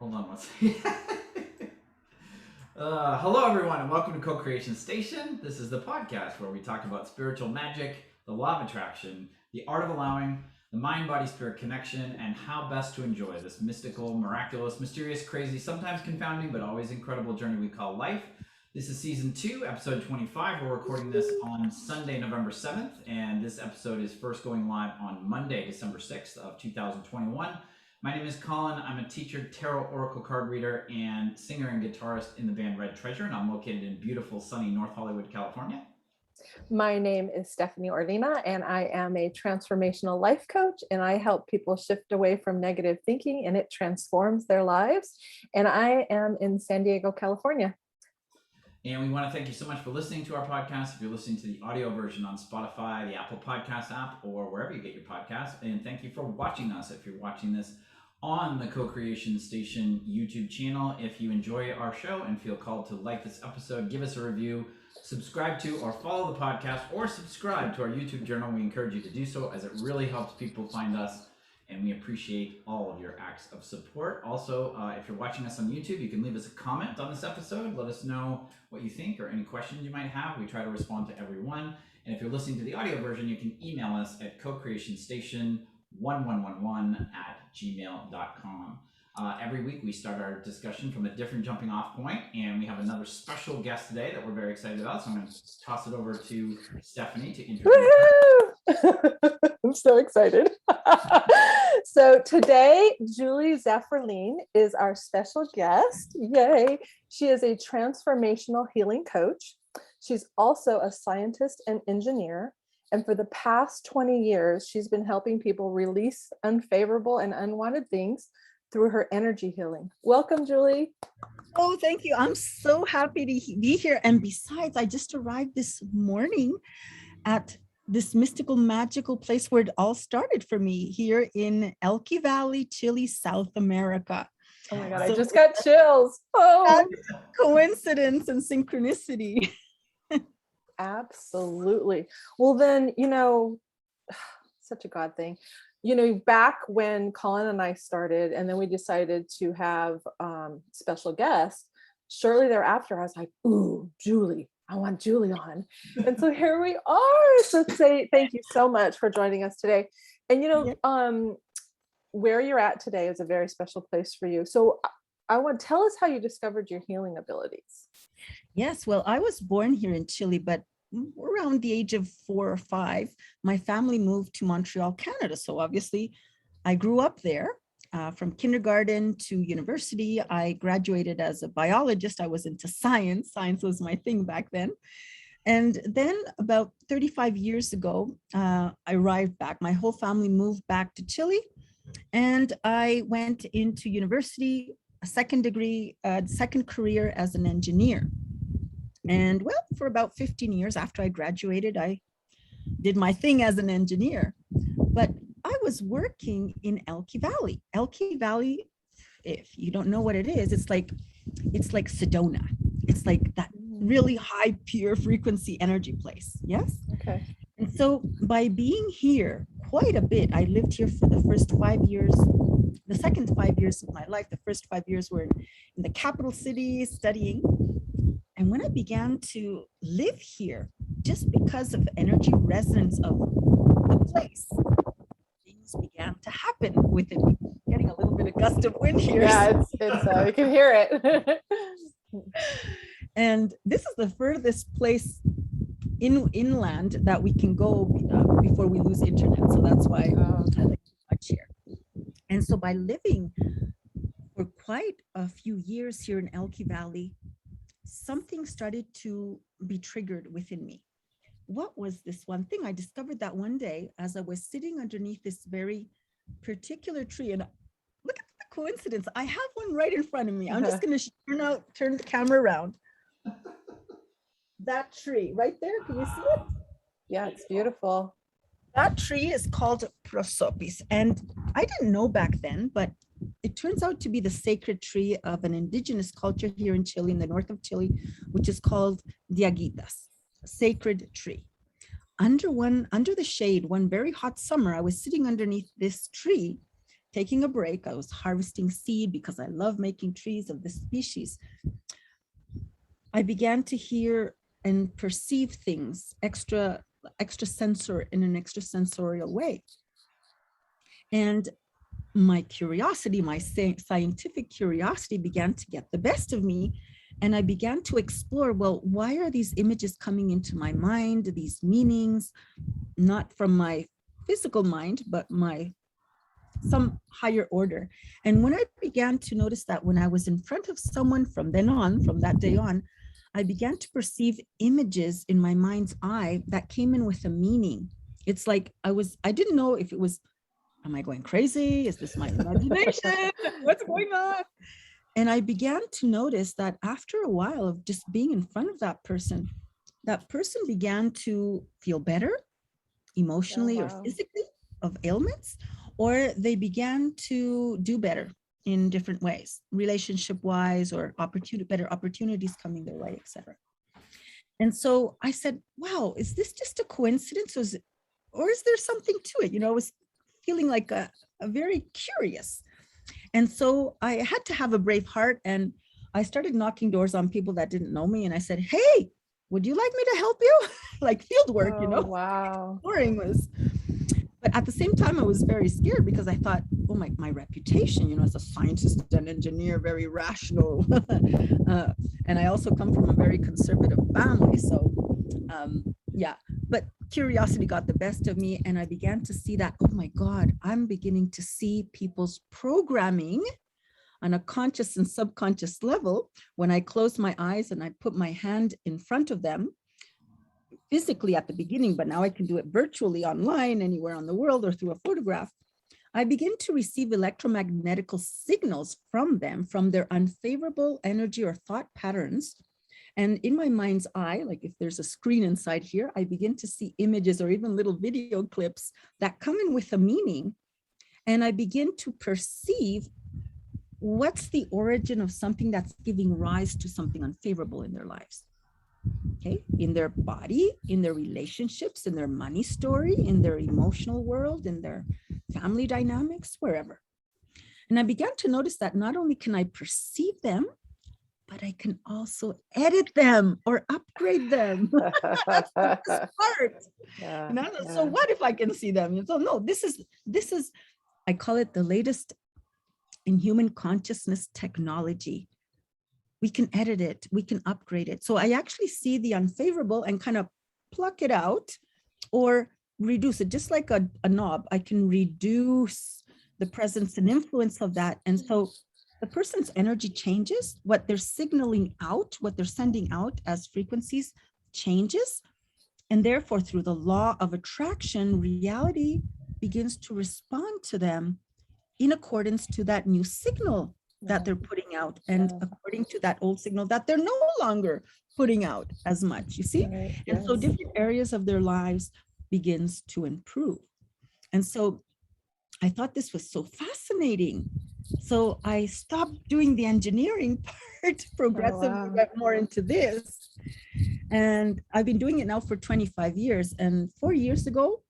Hold on one second. Hello, everyone, and welcome to Co-Creation Station. This is the podcast where we talk about spiritual magic, the law of attraction, the art of allowing, the mind-body-spirit connection, and how best to enjoy this mystical, miraculous, mysterious, crazy, sometimes confounding, but always incredible journey we call life. This is season 2, episode 25. We're recording this on Sunday, November 7th, and this episode is first going live on Monday, December 6th of 2021. My name is Collin. I'm a teacher, tarot oracle card reader, and singer and guitarist in the band Red Treasure, and I'm located in beautiful, sunny North Hollywood, California. My name is Stephanie Orlina, and I am a transformational life coach, and I help people shift away from negative thinking, and it transforms their lives. And I am in San Diego, California. And we want to thank you so much for listening to our podcast. If you're listening to the audio version on Spotify, the Apple Podcast app, or wherever you get your podcasts, and thank you for watching us. If you're watching this on the Co-Creation Station YouTube channel, if you enjoy our show and feel called to like this episode, give us a review, subscribe to or follow the podcast, or subscribe to our YouTube channel. We encourage you to do so, as it really helps people find us, and we appreciate all of your acts of support. Also, if you're watching us on YouTube, you can leave us a comment on this episode. Let us know what you think or any questions you might have. We try to respond to every one. And if you're listening to the audio version, you can email us at cocreationstation1111@gmail.com. Every week we start our discussion from a different jumping off point, and we have another special guest today that we're very excited about. So I'm going to toss it over to Stephanie to introduce. I'm so excited. So today, Julie Zafferlin is our special guest. Yay. She is a transformational healing coach. She's also a scientist and engineer. And for the past 20 years, she's been helping people release unfavorable and unwanted things through her energy healing. Welcome, Julie. Oh, thank you. I'm so happy to be here. And besides, I just arrived this morning at this mystical, magical place where it all started for me, here in Elqui Valley, Chile, South America. Oh my God, I just got chills. Oh, coincidence and synchronicity. Absolutely. Well, then, such a God thing. Back when Collin and I started, and then we decided to have special guests, shortly thereafter, I was like, ooh, Julie, I want Julie on. And so here we are. So thank you so much for joining us today. And, where you're at today is a very special place for you. So I want to tell us how you discovered your healing abilities. Yes, well, I was born here in Chile, but around the age of 4 or 5, my family moved to Montreal, Canada. So obviously I grew up there. From kindergarten to university. I graduated as a biologist. I was into science. Science was my thing back then. And then about 35 years ago, I arrived back. My whole family moved back to Chile. And I went into university, a second degree, second career as an engineer. And well, for about 15 years after I graduated, I did my thing as an engineer. But I was working in Elqui Valley. Elqui Valley, if you don't know what it is, it's like Sedona. It's like that really high, pure frequency energy place. Yes? Okay. And so by being here quite a bit, I lived here for the first 5 years, the second 5 years of my life. The first 5 years were in the capital city studying. And when I began to live here, just because of energy resonance of the place, things began to happen with it. Getting a little bit of gust of wind here. Yeah, it's you can hear it. And this is the furthest place inland that we can go before we lose internet. So that's why I like to watch here. And so by living for quite a few years here in Elqui Valley, something started to be triggered within me. What was this one thing? I discovered that one day as I was sitting underneath this very particular tree, and look at the coincidence. I have one right in front of me. I'm just going to turn the camera around. That tree right there, can you see it? Yeah, it's beautiful. That tree is called prosopis, and I didn't know back then, but it turns out to be the sacred tree of an indigenous culture here in Chile, in the north of Chile, which is called Diaguitas, a sacred tree. Under the shade, one very hot summer, I was sitting underneath this tree, taking a break. I was harvesting seed because I love making trees of this species. I began to hear and perceive things in an extrasensorial way. And my curiosity, my scientific curiosity began to get the best of me. And I began to explore, well, why are these images coming into my mind, these meanings, not from my physical mind, but some higher order. And when I began to notice that when I was in front of someone from that day on, I began to perceive images in my mind's eye that came in with a meaning. It's like I didn't know if it was, am I going crazy? Is this my imagination? What's going on? And I began to notice that after a while of just being in front of that person began to feel better emotionally or physically of ailments, or they began to do better in different ways, relationship-wise, or better opportunities coming their way, etc. And so I said, wow, is this just a coincidence? Or is there something to it? I was feeling like a very curious. And so I had to have a brave heart, and I started knocking doors on people that didn't know me. And I said, hey, would you like me to help you? Like field work, Wow. Exploring was. But at the same time, I was very scared because I thought, oh, my reputation, as a scientist and engineer, very rational. And I also come from a very conservative family. So, but curiosity got the best of me. And I began to see that, oh my God, I'm beginning to see people's programming on a conscious and subconscious level. When I close my eyes and I put my hand in front of them, physically at the beginning, but now I can do it virtually online anywhere on the world or through a photograph. I begin to receive electromagnetic signals from them, from their unfavorable energy or thought patterns. And in my mind's eye, like if there's a screen inside here, I begin to see images or even little video clips that come in with a meaning. And I begin to perceive what's the origin of something that's giving rise to something unfavorable in their lives. Okay, in their body, in their relationships, in their money story, in their emotional world, in their family dynamics, wherever. And I began to notice that not only can I perceive them, but I can also edit them or upgrade them. That's the best part. So what if I can see them? So no, this is, I call it the latest in human consciousness technology. We can edit it, we can upgrade it. So I actually see the unfavorable and kind of pluck it out or reduce it, just like a knob. I can reduce the presence and influence of that. And so the person's energy changes, what they're signaling out, what they're sending out as frequencies changes. And therefore, through the law of attraction, reality begins to respond to them in accordance to that new signal that they're putting out, and according to that old signal that they're no longer putting out as much, you see? Right, and so different areas of their lives begins to improve. And so I thought this was so fascinating. So I stopped doing the engineering part, progressively went more into this. And I've been doing it now for 25 years. And 4 years ago,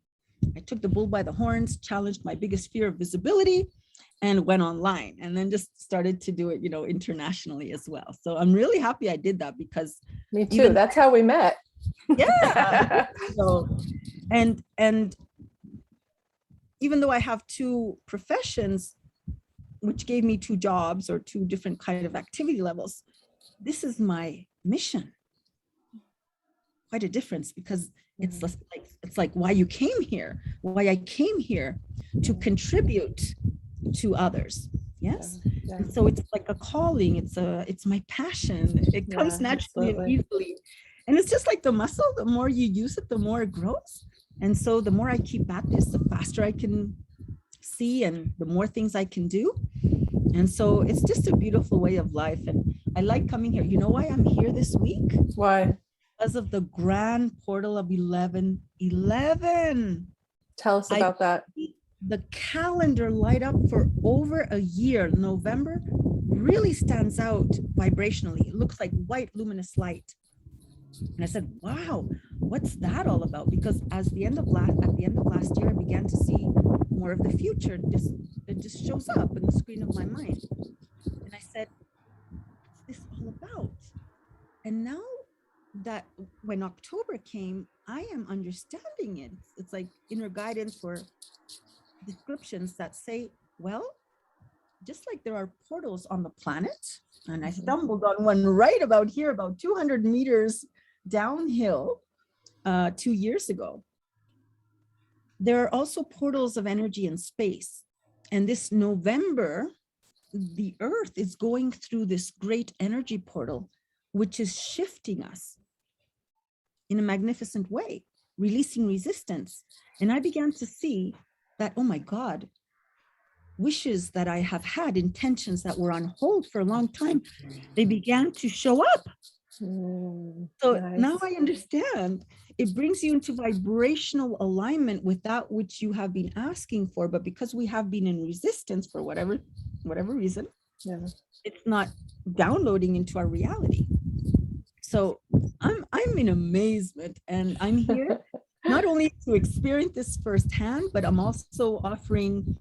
I took the bull by the horns, challenged my biggest fear of visibility, and went online, and then just started to do it, internationally as well. So I'm really happy I did that, because me too. That's how we met. Yeah. So, and even though I have two professions, which gave me two jobs or two different kind of activity levels, this is my mission. Quite a difference, because it's like why you came here, why I came here, to contribute to others. Yes. And so it's like a calling, it's my passion. It comes naturally and easily. And it's just like the muscle, the more you use it, the more it grows. And so the more I keep at this, the faster I can see and the more things I can do. And so it's just a beautiful way of life. And I like coming here. You know why I'm here this week? Why? Because of the grand portal of 11/11. Tell us about that. The calendar light up for over a year. November really stands out vibrationally. It looks like white luminous light. And I said, wow, what's that all about? Because at the end of last year, I began to see more of the future, just it just shows up in the screen of my mind. And I said, what's this all about? And now that when October came, I am understanding it. It's like inner guidance or descriptions that say, well, just like there are portals on the planet, and I stumbled on one right about here, about 200 meters downhill 2 years ago. There are also portals of energy and space. And this November, the Earth is going through this great energy portal, which is shifting us in a magnificent way, releasing resistance. And I began to see that, oh my God, wishes that I have had, intentions that were on hold for a long time, they began to show up. So Nice. now I understand. It brings you into vibrational alignment with that which you have been asking for, but because we have been in resistance for whatever reason, it's not downloading into our reality. So I'm in amazement, and I'm here not only to experience this firsthand, but I'm also offering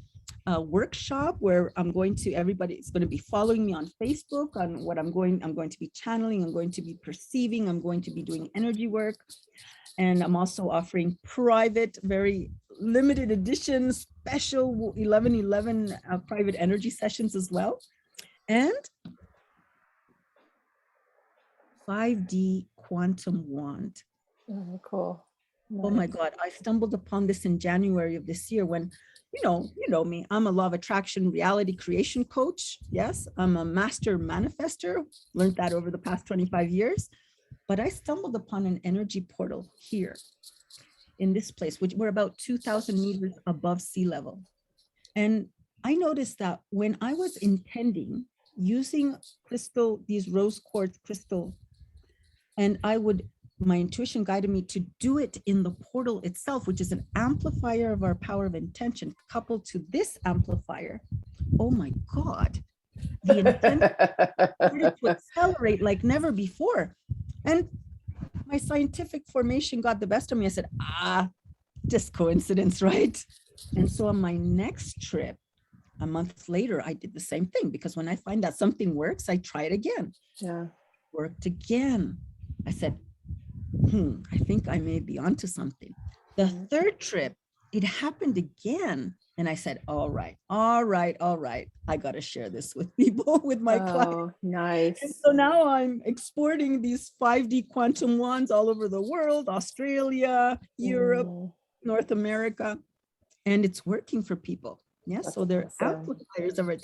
a workshop where everybody's going to be following me on Facebook on what I'm going to be channeling, I'm going to be perceiving, I'm going to be doing energy work. And I'm also offering private, very limited edition, special 1111 private energy sessions as well. And 5D quantum wand. Oh, cool. Nice. Oh my God, I stumbled upon this in January of this year when, you know me, I'm a law of attraction reality creation coach. Yes, I'm a master manifester, learned that over the past 25 years. But I stumbled upon an energy portal here in this place, which we're about 2,000 meters above sea level. And I noticed that when I was intending using crystal, these rose quartz crystal, and my intuition guided me to do it in the portal itself, which is an amplifier of our power of intention, coupled to this amplifier. Oh my God, the intention started to accelerate like never before. And my scientific formation got the best of me. I said, just coincidence, right? And so on my next trip, a month later, I did the same thing, because when I find that something works, I try it again. Yeah. Worked again. I said, I think I may be onto something. The third trip, it happened again. And I said, all right. I got to share this with people, with my clients. Nice. And so now I'm exporting these 5D quantum wands all over the world, Australia, Europe, North America, and it's working for people. Yes, That's so they're awesome. amplifiers of our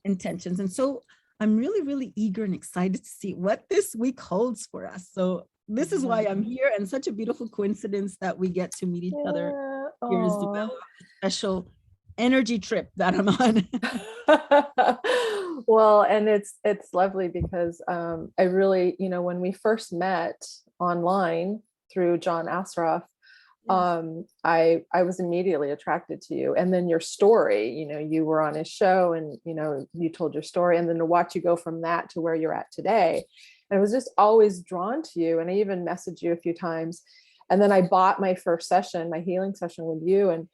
intentions. And so I'm really, really eager and excited to see what this week holds for us. So this is why I'm here, and such a beautiful coincidence that we get to meet each other here in Isabella, a special energy trip that I'm on. Well, and it's lovely because I really, when we first met online through John Asraf, I was immediately attracted to you. And then your story, you were on his show, and you told your story, and then to watch you go from that to where you're at today. And I was just always drawn to you. And I even messaged you a few times. And then I bought my first session, my healing session with you. And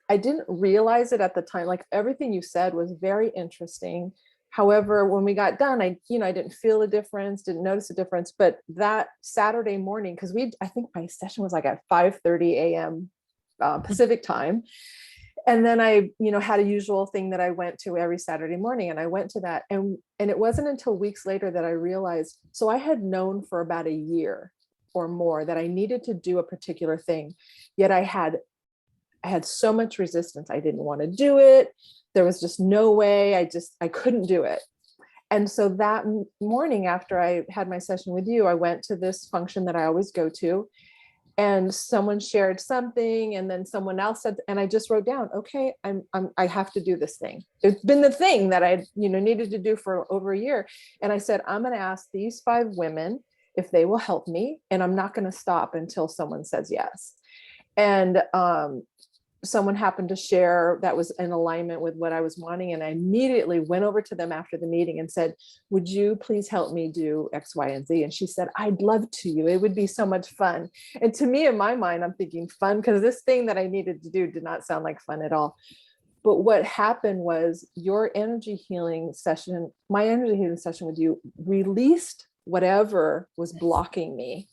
I didn't realize it at the time. Like, everything you said was very interesting. However, when we got done, I didn't feel a difference, didn't notice a difference. But that Saturday morning, because I think my session was like at 5:30 a.m. Pacific time. And then I, had a usual thing that I went to every Saturday morning, and I went to that. And it wasn't until weeks later that I realized, so I had known for about a year or more that I needed to do a particular thing. Yet I had so much resistance. I didn't want to do it. There was just no way. I couldn't do it. And so that morning after I had my session with you, I went to this function that I always go to, and someone shared something, and then someone else said, and I just wrote down, okay, I have to do this thing. It's been the thing that I, needed to do for over a year. And I said, I'm going to ask these 5 women if they will help me, and I'm not going to stop until someone says yes. And someone happened to share that was in alignment with what I was wanting. And I immediately went over to them after the meeting and said, would you please help me do X, Y, and Z? And she said, I'd love to. It would be so much fun. And to me, in my mind, I'm thinking fun, because this thing that I needed to do did not sound like fun at all. But what happened was your energy healing session, my energy healing session with you released whatever was blocking me.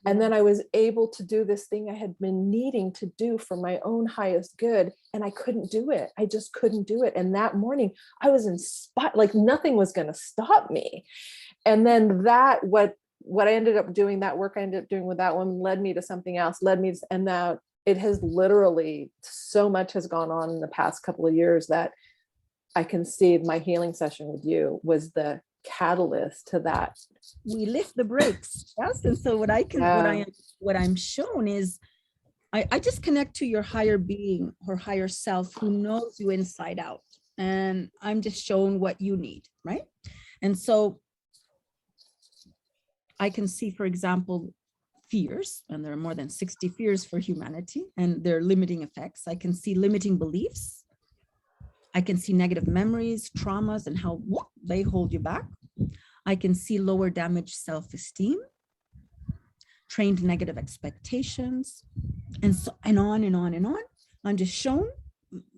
And then I was able to do this thing I had been needing to do for my own highest good. And I couldn't do it. I just couldn't do it. And that morning I was inspired, like nothing was going to stop me. And then what I ended up doing, that work I ended up doing with that woman led me to something else, and now it has literally, so much has gone on in the past couple of years that I can see my healing session with you was the catalyst to that. We lift the brakes. Yes. And so what I'm shown is I just connect to your higher being or higher self who knows you inside out. And I'm just shown what you need, right? And so I can see, for example, fears, and there are more than 60 fears for humanity, and their limiting effects. I can see limiting beliefs. I can see negative memories, traumas, and how they hold you back. I can see lower damaged self-esteem, trained negative expectations, and so and on and on and on. I'm just shown,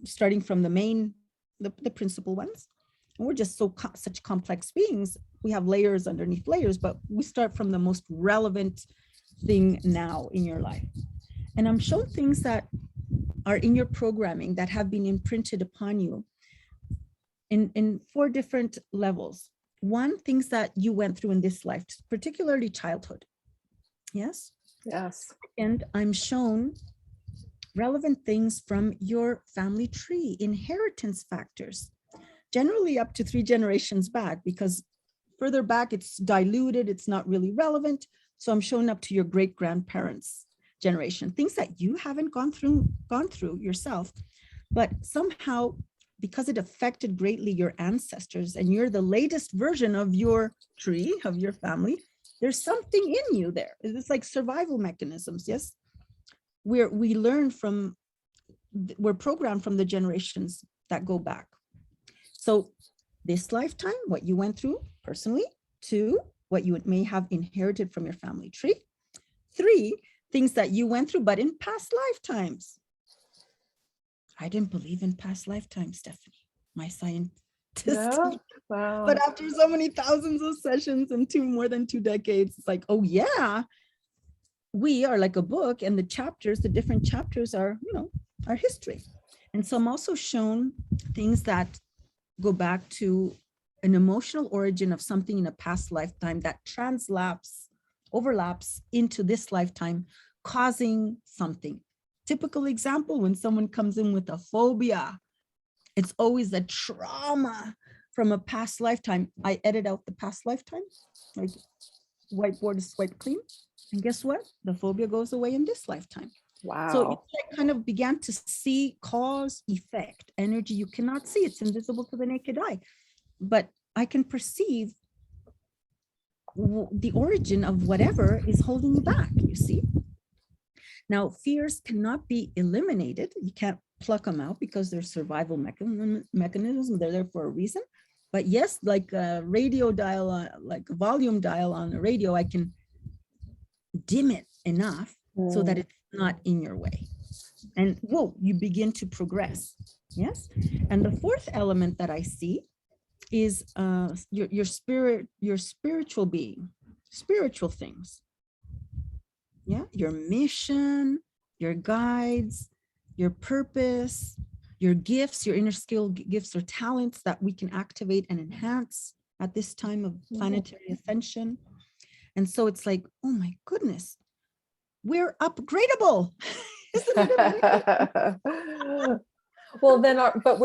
starting from the principal ones. And we're just such complex beings. We have layers underneath layers, but we start from the most relevant thing now in your life. And I'm shown things that are in your programming that have been imprinted upon you in 4 different levels. One, things that you went through in this life, particularly childhood. Yes? Yes. And I'm shown relevant things from your family tree, inheritance factors, generally up to 3 generations back, because further back it's diluted, it's not really relevant. So I'm showing up to your great-grandparents' generation, things that you haven't gone through yourself, but somehow, because it affected greatly your ancestors and you're the latest version of your tree, of your family, there's something in you there. It's like survival mechanisms, yes? We're programmed from the generations that go back. So this lifetime, what you went through personally, 2, what you may have inherited from your family tree, 3, things that you went through, but in past lifetimes. I didn't believe in past lifetimes, Stephanie, my scientist. No? Wow. But after so many thousands of sessions and more than 2 decades, it's like, oh yeah, we are like a book, and the different chapters are, our history. And so I'm also shown things that go back to an emotional origin of something in a past lifetime that overlaps into this lifetime, causing something. Typical example, when someone comes in with a phobia, it's always a trauma from a past lifetime. I edit out the past lifetime, like whiteboard is wiped clean. And guess what? The phobia goes away in this lifetime. Wow. So I kind of began to see cause, effect, energy you cannot see. It's invisible to the naked eye. But I can perceive the origin of whatever is holding you back, you see? Now, fears cannot be eliminated. You can't pluck them out because they're survival mechanisms. They're there for a reason. But yes, like a radio dial, like a volume dial on a radio, I can dim it enough so that it's not in your way. And you begin to progress. Yes. And the 4th element that I see is your spirit, your spiritual being, spiritual things. Yeah, your mission, your guides, your purpose, your gifts, your inner skill gifts or talents that we can activate and enhance at this time of planetary ascension. And so it's like, oh my goodness, we're upgradable. Isn't it amazing? Well, but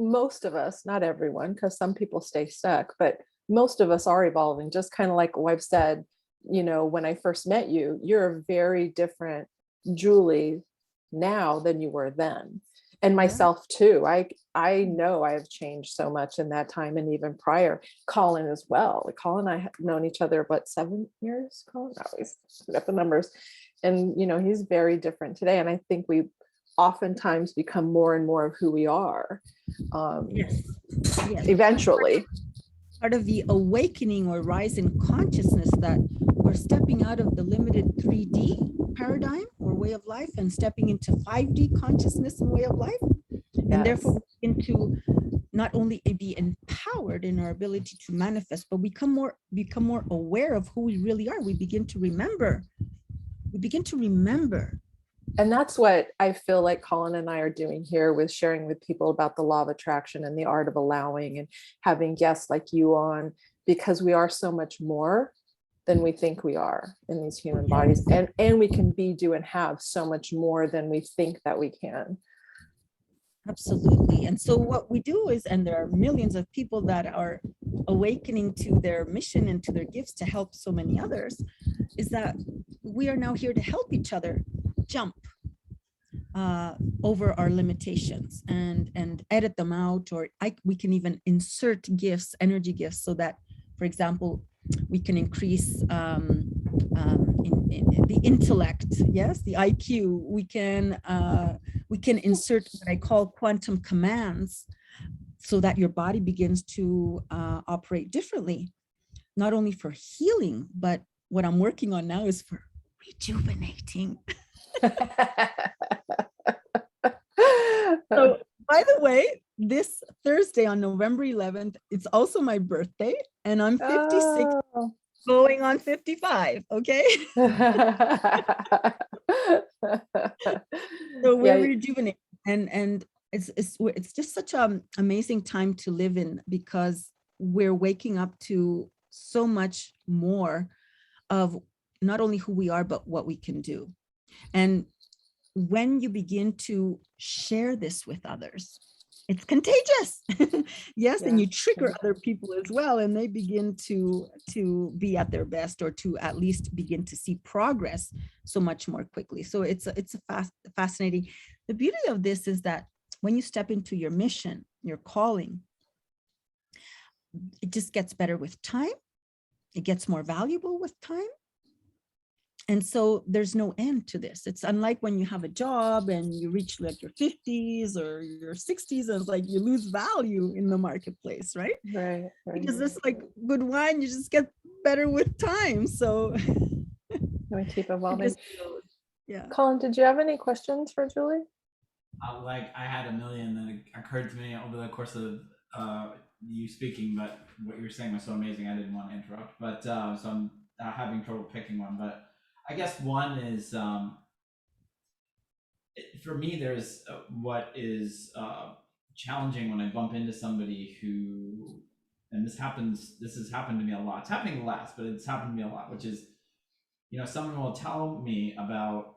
most of us, not everyone, because some people stay stuck, but most of us are evolving, just kind of like what I've said, when I first met you, you're a very different Julie now than you were then. And myself too. I know I have changed so much in that time, and even prior. Collin as well. Like Collin and I have known each other, 7 years? Collin, I always forget the numbers. And he's very different today. And I think we oftentimes become more and more of who we are. Yes. Eventually. Part of the awakening or rise in consciousness that we're stepping out of the limited 3D paradigm or way of life and stepping into 5D consciousness and way of life. And therefore, Yes. we begin to not only be empowered in our ability to manifest, but become more aware of who we really are. We begin to remember. And that's what I feel like Colin and I are doing here with sharing with people about the law of attraction and the art of allowing, and having guests like you on, because we are so much more than we think we are in these human bodies. And we can be, do, and have so much more than we think that we can. Absolutely. And so what we do is, and there are millions of people that are awakening to their mission and to their gifts to help so many others, is that we are now here to help each other jump over our limitations and edit them out, or we can even insert gifts, energy gifts, so that, for example, we can increase in the intellect, yes, the IQ. We can insert what I call quantum commands, so that your body begins to operate differently, not only for healing, but what I'm working on now is for rejuvenating. So, by the way, this Thursday on November 11th, it's also my birthday, and I'm 56 going on 55. Okay. So we're rejuvenating, and it's just such an amazing time to live in, because we're waking up to so much more of not only who we are, but what we can do. And when you begin to share this with others, it's contagious. Yes, and you trigger other people as well, and they begin to be at their best, or to at least begin to see progress so much more quickly. So it's fascinating. The beauty of this is that when you step into your mission, your calling, it just gets better with time. It gets more valuable with time. And so there's no end to this. It's unlike when you have a job and you reach like your 50s or your 60s, and it's like you lose value in the marketplace, right? Right. Because it's like good wine, you just get better with time. So we keep evolving. Yeah. Colin, did you have any questions for Julie? Like I had a million that occurred to me over the course of you speaking, but what you were saying was so amazing, I didn't want to interrupt. But so I'm having trouble picking one. But I guess one is for me. There's what is challenging when I bump into somebody who, and this has happened to me a lot. It's happening less, but it's happened to me a lot. Which is, someone will tell me about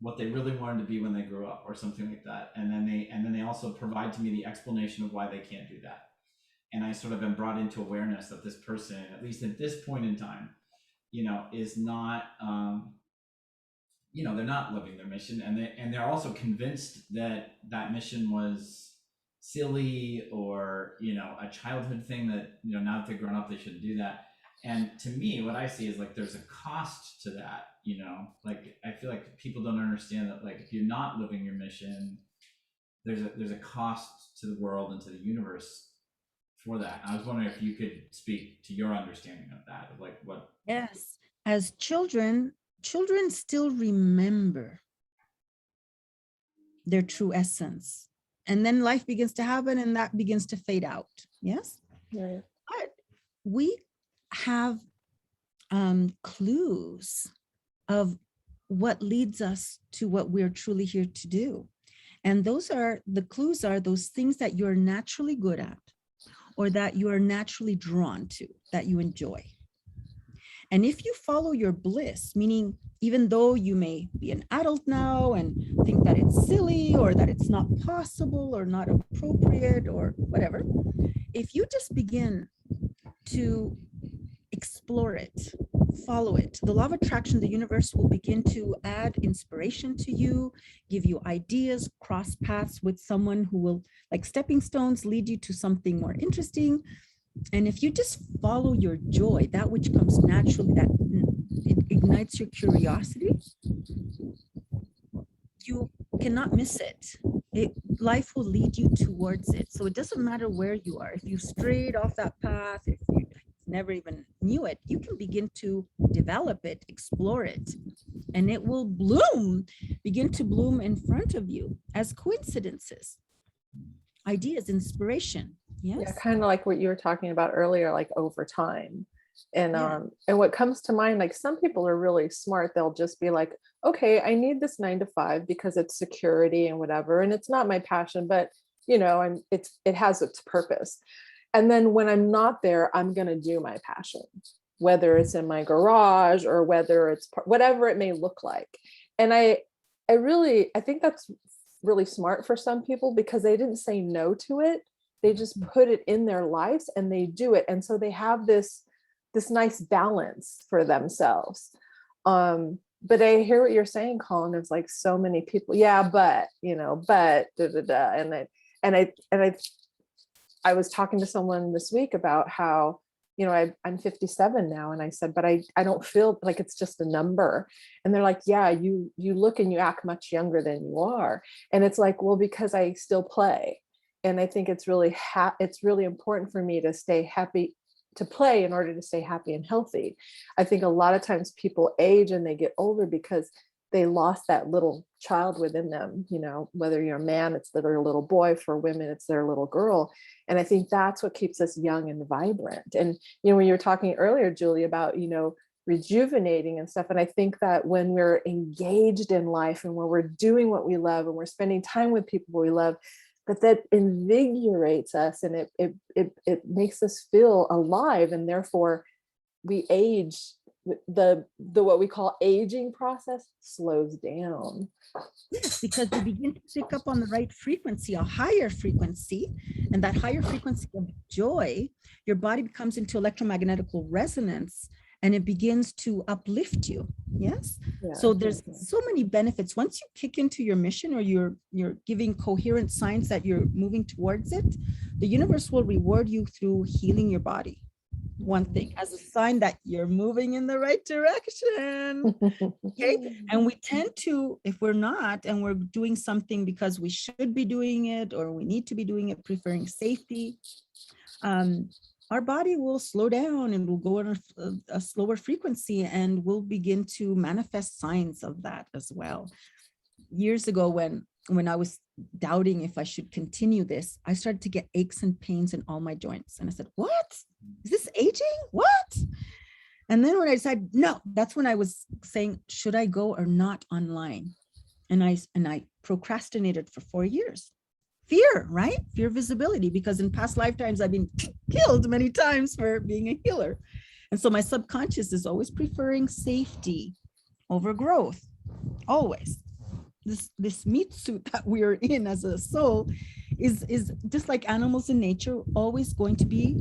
what they really wanted to be when they grew up, or something like that, and then they also provide to me the explanation of why they can't do that. And I sort of am brought into awareness that this person, at least at this point in time, is not, they're not living their mission, and they're also convinced that that mission was silly, or a childhood thing that now that they're grown up they shouldn't do that. And to me, what I see is like there's a cost to that. Like I feel like people don't understand that, like if you're not living your mission, there's a cost to the world and to the universe for that. I was wondering if you could speak to your understanding of that, of like what. Yes, as children still remember their true essence, and then life begins to happen and that begins to fade out. Yes. Right. But we have clues of what leads us to what we're truly here to do. And the clues are those things that you're naturally good at, or that you are naturally drawn to, that you enjoy. And if you follow your bliss, meaning even though you may be an adult now and think that it's silly, or that it's not possible, or not appropriate, or whatever, if you just begin to explore it, follow it, the law of attraction, the universe will begin to add inspiration to you, give you ideas, cross paths with someone who will, like stepping stones, lead you to something more interesting. And if you just follow your joy, that which comes naturally, that it ignites your curiosity, you cannot miss it. Life will lead you towards it. So it doesn't matter where you are. If you strayed off that path, if you never even knew it, you can begin to develop it, explore it, and it will begin to bloom in front of you as coincidences. ideas, inspiration. Yes. Yeah, kind of like what you were talking about earlier, like over time. Yeah. And what comes to mind, like some people are really smart. They'll just be like, okay, I need this 9 to 5 because it's security and whatever. And it's not my passion, but it has its purpose. And then when I'm not there, I'm going to do my passion, whether it's in my garage or whether it's whatever it may look like. And I think that's really smart for some people because they didn't say no to it. They just put it in their lives and they do it. And so they have this nice balance for themselves. But I hear what you're saying, Collin. It's like so many people, yeah, but da, da, da. I was talking to someone this week about how, I'm 57 now. And I said, but I don't feel like it's just a number. And they're like, yeah, you look and you act much younger than you are. And it's like, well, because I still play. And I think it's really important for me to stay happy, to play in order to stay happy and healthy. I think a lot of times people age and they get older because they lost that little child within them. Whether you're a man, it's their little boy. For women, it's their little girl. And I think that's what keeps us young and vibrant. And, when you were talking earlier, Julie, about, rejuvenating and stuff. And I think that when we're engaged in life and when we're doing what we love and we're spending time with people we love, that invigorates us and it makes us feel alive, and therefore we age. The what we call aging process slows down. Yes, because we begin to pick up on the right frequency, a higher frequency, and that higher frequency of joy, your body becomes into electromagnetical resonance and it begins to uplift you. Yes. Yeah, so there's so many benefits. Once you kick into your mission or you're giving coherent signs that you're moving towards it, the universe will reward you through healing your body. One thing as a sign that you're moving in the right direction. Okay. And we tend to, if we're not, and we're doing something because we should be doing it or we need to be doing it, preferring safety, our body will slow down and will go on a slower frequency, and we'll begin to manifest signs of that as well. Years ago, when I was doubting if I should continue this, I started to get aches and pains in all my joints. And I said, what? Is this aging? What? And then when I decided, no, that's when I was saying, should I go or not online? And I procrastinated for 4 years. Fear, right? Fear of visibility, because in past lifetimes, I've been killed many times for being a healer. And so my subconscious is always preferring safety over growth, always. This meat suit that we're in as a soul is just like animals in nature, always going to be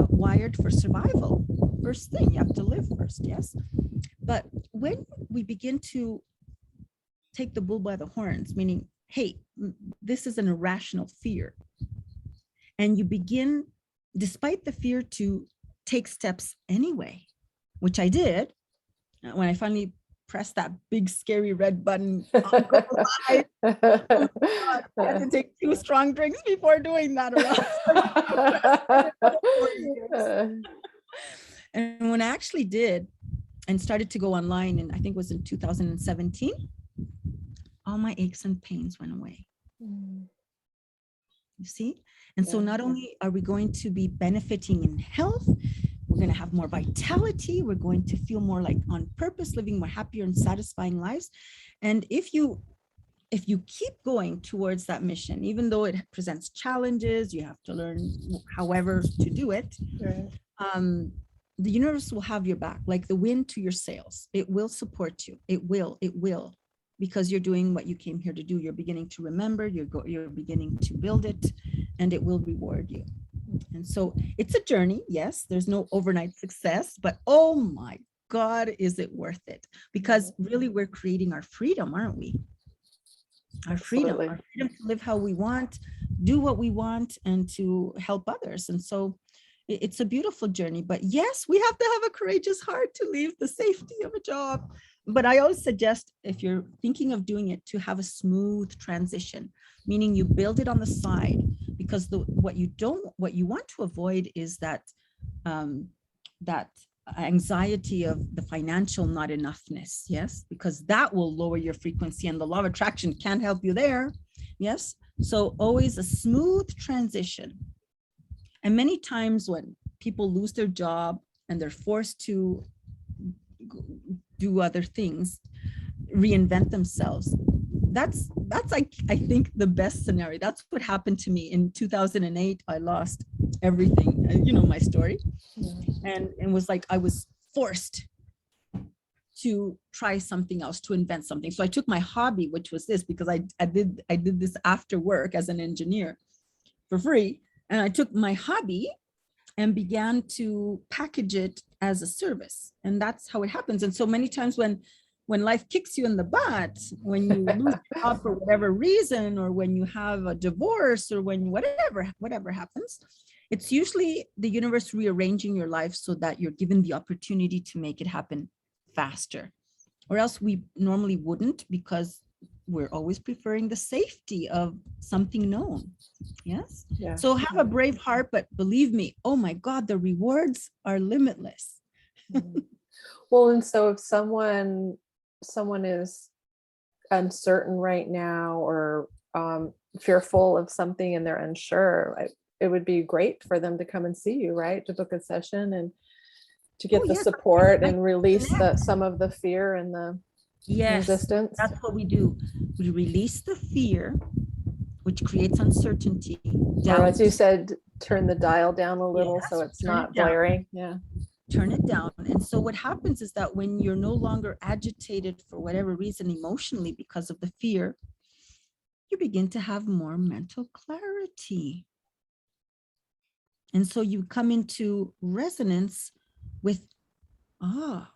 wired for survival. First thing, you have to live first, yes? But when we begin to take the bull by the horns, meaning, hey, this is an irrational fear, and you begin, despite the fear, to take steps anyway, which I did when I finally press that big scary red button. I had to take 2 strong drinks before doing that. And when I actually did and started to go online, and I think it was in 2017, all my aches and pains went away. You see? And so not only are we going to be benefiting in health, we're going to have more vitality. We're going to feel more like on purpose, living more happier and satisfying lives. And if you keep going towards that mission, even though it presents challenges, you have to learn however to do it. Right. The universe will have your back, like the wind to your sails. It will support you. It will, because you're doing what you came here to do. You're beginning to remember, you're beginning to build it, and it will reward you. And so it's a journey. Yes, there's no overnight success, but oh my God, is it worth it? Because really we're creating our freedom, aren't we? Our freedom to live how we want, do what we want, and to help others. And so it's a beautiful journey. But yes, we have to have a courageous heart to leave the safety of a job. But I always suggest, if you're thinking of doing it, to have a smooth transition, meaning you build it on the side, because what you want to avoid is that anxiety of the financial not enoughness. Yes, because that will lower your frequency, and the law of attraction can't help you there. Yes, So always a smooth transition. And many times when people lose their job and they're forced to do other things, reinvent themselves, that's like, I think, the best scenario. That's what happened to me in 2008. I lost everything, my story. And it was like I was forced to try something else, to invent something. So I took my hobby, which was this, because I did this after work as an engineer for free. And I took my hobby and began to package it as a service. And that's how it happens. And so many times when life kicks you in the butt, when you lose your job for whatever reason, or when you have a divorce, or when whatever happens, it's usually the universe rearranging your life so that you're given the opportunity to make it happen faster. Or else we normally wouldn't, because we're always preferring the safety of something known. Yes. Yeah. So have a brave heart, but believe me, oh my God, the rewards are limitless. Well, and so if someone is uncertain right now, or fearful of something and they're unsure, it would be great for them to come and see you, right? To book a session and to get the support and release some of the fear and the resistance. That's what we do. We release the fear, which creates uncertainty. Or as you said, turn the dial down a little, so it's not blaring. Yeah. Turn it down. And so what happens is that when you're no longer agitated for whatever reason emotionally because of the fear, you begin to have more mental clarity. And so you come into resonance with,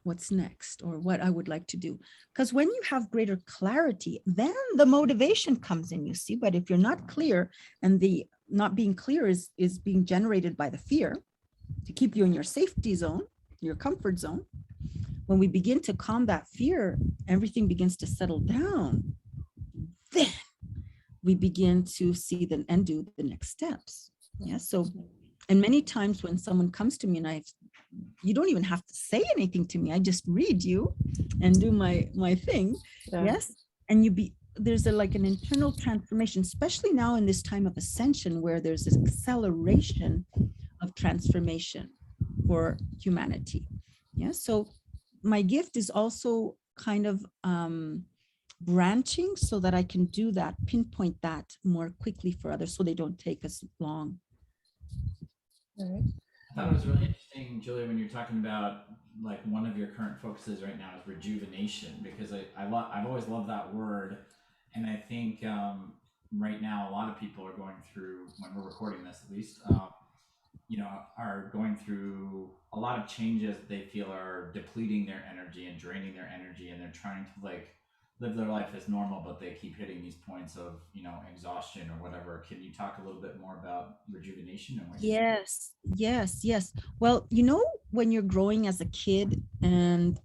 what's next, or what I would like to do. Because when you have greater clarity, then the motivation comes in, you see. But if you're not clear, and the not being clear is being generated by the fear to keep you in your safety zone, your comfort zone, when we begin to combat fear, everything begins to settle down. Then we begin to see and do the next steps. Yeah. So, and many times when someone comes to me and you don't even have to say anything to me. I just read you and do my thing. Yeah. Yes. And there's like an internal transformation, especially now in this time of ascension, where there's this acceleration of transformation for humanity. Yeah. So my gift is also kind of branching so that I can do that, pinpoint that more quickly for others, so they don't take as long. All right. I thought it was really interesting, Julia, when you're talking about, like, one of your current focuses right now is rejuvenation, because I've always loved that word. And I think right now a lot of people are going through, when we're recording this at least, are going through a lot of changes that they feel are depleting their energy and draining their energy, and they're trying to, like, live their life as normal, but they keep hitting these points of, exhaustion or whatever. Can you talk a little bit more about rejuvenation and what you Yes. Well, when you're growing as a kid and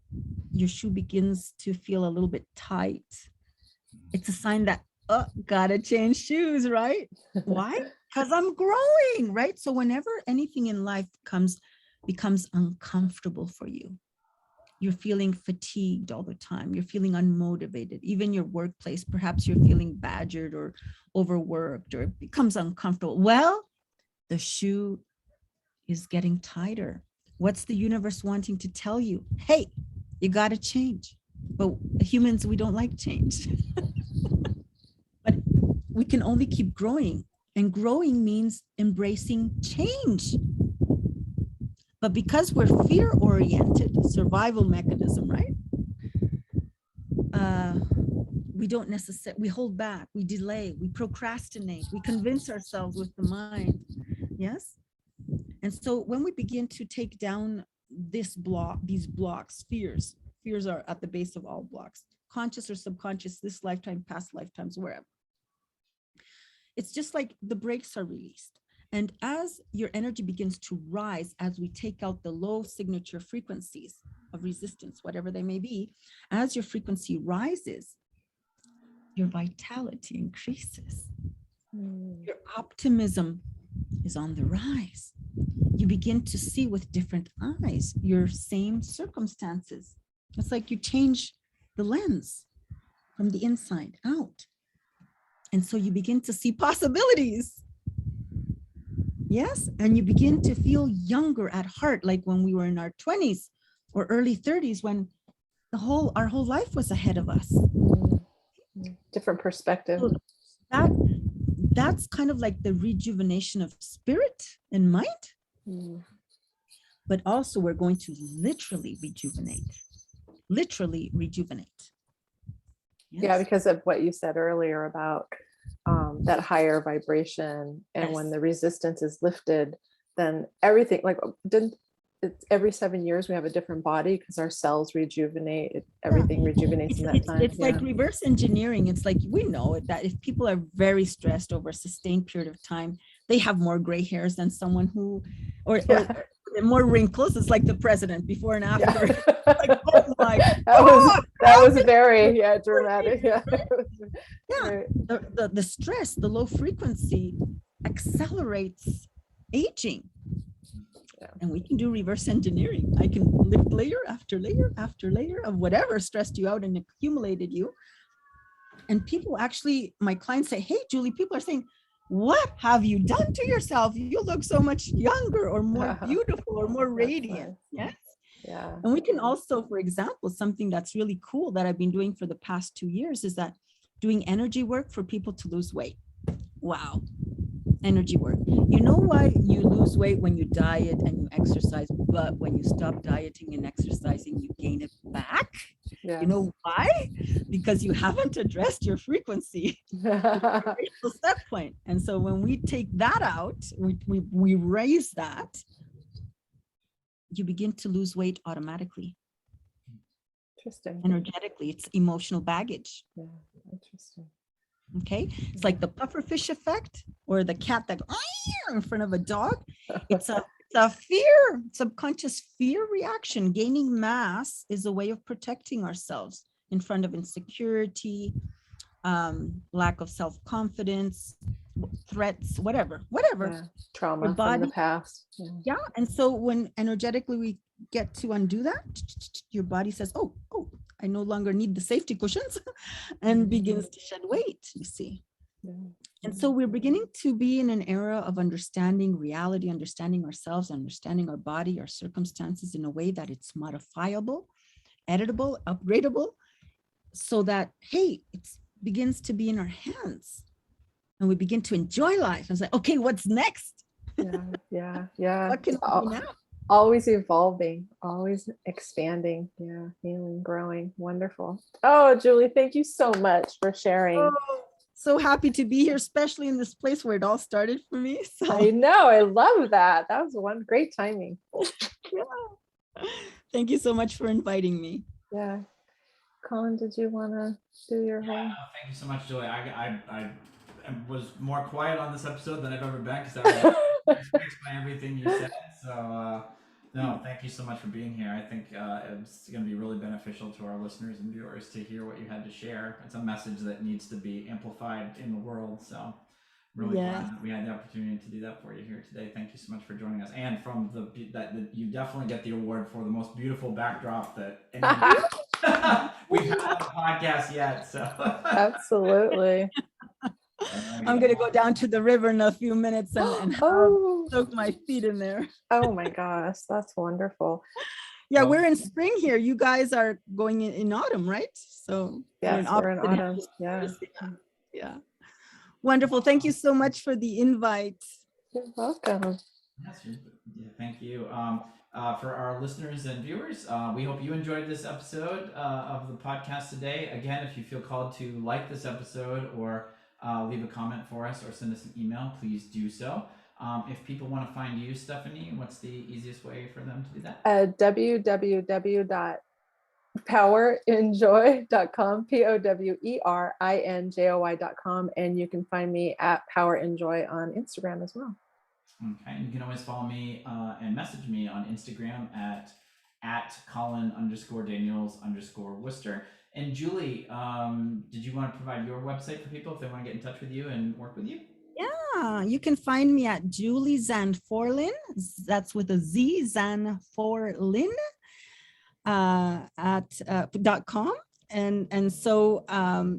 your shoe begins to feel a little bit tight, it's a sign that, gotta change shoes, right? Why? Because I'm growing, right? So whenever anything in life becomes uncomfortable for you, you're feeling fatigued all the time, you're feeling unmotivated, even your workplace, perhaps you're feeling badgered or overworked, or it becomes uncomfortable. Well, the shoe is getting tighter. What's the universe wanting to tell you? Hey, you got to change. But humans, we don't like change. But we can only keep growing, and growing means embracing change. But because we're fear-oriented, survival mechanism, right? We hold back, we delay, we procrastinate, we convince ourselves with the mind. Yes. And so when we begin to take down these blocks, fears are at the base of all blocks, conscious or subconscious, this lifetime, past lifetimes, wherever. It's just like the brakes are released. And as your energy begins to rise, as we take out the low signature frequencies of resistance, whatever they may be, as your frequency rises, your vitality increases. Your optimism is on the rise. You begin to see with different eyes your same circumstances. It's like you change the lens from the inside out. And so you begin to see possibilities. Yes. And you begin to feel younger at heart, like when we were in our 20s or early 30s, when our whole life was ahead of us. Different perspective. So that's kind of like the rejuvenation of spirit and mind. But also we're going to literally rejuvenate. Yes. Yeah, because of what you said earlier about that higher vibration, and Yes. when the resistance is lifted, then everything, like, it's every 7 years we have a different body because our cells rejuvenate, everything rejuvenates in that time. It's like reverse engineering. It's like, we know it, that if people are very stressed over a sustained period of time, they have more gray hairs than someone who, or more wrinkles. It's like the president before and after. Like, oh my that was very dramatic. Right. The stress, the low frequency accelerates aging. And we can do reverse engineering. I can lift layer after layer after layer of whatever stressed you out and accumulated you. And people actually, my clients say, hey, Julie, people are saying, what have you done to yourself? You look so much younger or more beautiful or more radiant. Nice. Yes. Yeah. And we can also, for example, something that's really cool that I've been doing for the past 2 years is that doing energy work for people to lose weight. Wow. Energy work. You know why you lose weight when you diet and you exercise, but when you stop dieting and exercising, you gain it back? Yeah. You know why? Because you haven't addressed your frequency, set point. And so when we take that out, we raise that, you begin to lose weight automatically. Interesting. Energetically, it's emotional baggage. Yeah, interesting. Okay, it's like the pufferfish effect, or the cat that goes in front of a dog. It's a fear, subconscious fear reaction. Gaining mass is a way of protecting ourselves in front of insecurity, lack of self-confidence, threats, whatever. Trauma from the past. Yeah, and so when energetically we get to undo that, your body says, oh, I no longer need the safety cushions, and begins to shed weight, you see. And so we're beginning to be in an era of understanding reality, understanding ourselves, understanding our body, our circumstances in a way that it's modifiable, editable, upgradable, so that, hey, it begins to be in our hands. And we begin to enjoy life. It's like, okay, what's next? Yeah. What can we do now? Always evolving, always expanding. Yeah, healing, growing. Wonderful. Oh, Julie, thank you so much for sharing. Oh, so happy to be here, especially in this place where it all started for me. So I know, I love that. That was one great timing. Yeah. Thank you so much for inviting me. Yeah. Collin, did you want to do your whole? Thank you so much, Julie. I was more quiet on this episode than I've ever been because I was experienced by everything you said. So no, thank you so much for being here. I think it's going to be really beneficial to our listeners and viewers to hear what you had to share. It's a message that needs to be amplified in the world. So I'm really glad that we had the opportunity to do that for you here today. Thank you so much for joining us. And from that you definitely get the award for the most beautiful backdrop that we've had on the podcast yet. So Absolutely. I'm going to go down to the river in a few minutes and soak my feet in there. Oh my gosh, that's wonderful. Yeah, we're in spring here. You guys are going in autumn, right? So yes, we're in autumn. Yeah. Wonderful. Thank you so much for the invite. You're welcome. Yes, thank you. For our listeners and viewers, we hope you enjoyed this episode of the podcast today. Again, if you feel called to like this episode or leave a comment for us or send us an email, please do so. If people want to find you, Stephanie, what's the easiest way for them to do that? www.powerinjoy.com, powerinjoy.com, and you can find me at powerinjoy on Instagram as well. Okay, and you can always follow me and message me on Instagram at Collin_Daniels_Worster. And Julie, did you want to provide your website for people if they want to get in touch with you and work with you? Yeah, you can find me at Julie ZANFORLIN. That's with a Z, ZANFORLIN at .com. And so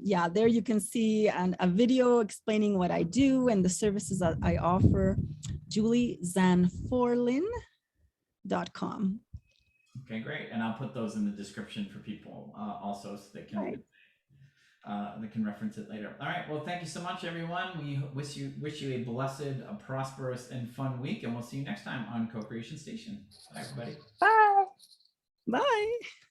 yeah, there you can see a video explaining what I do and the services that I offer. Julie ZANFORLIN.com. Okay, great. And I'll put those in the description for people also, so they can reference it later. All right. Well, thank you so much, everyone. We wish you a blessed, a prosperous, and fun week, and we'll see you next time on Co-Creation Station. Bye, everybody. Bye. Bye.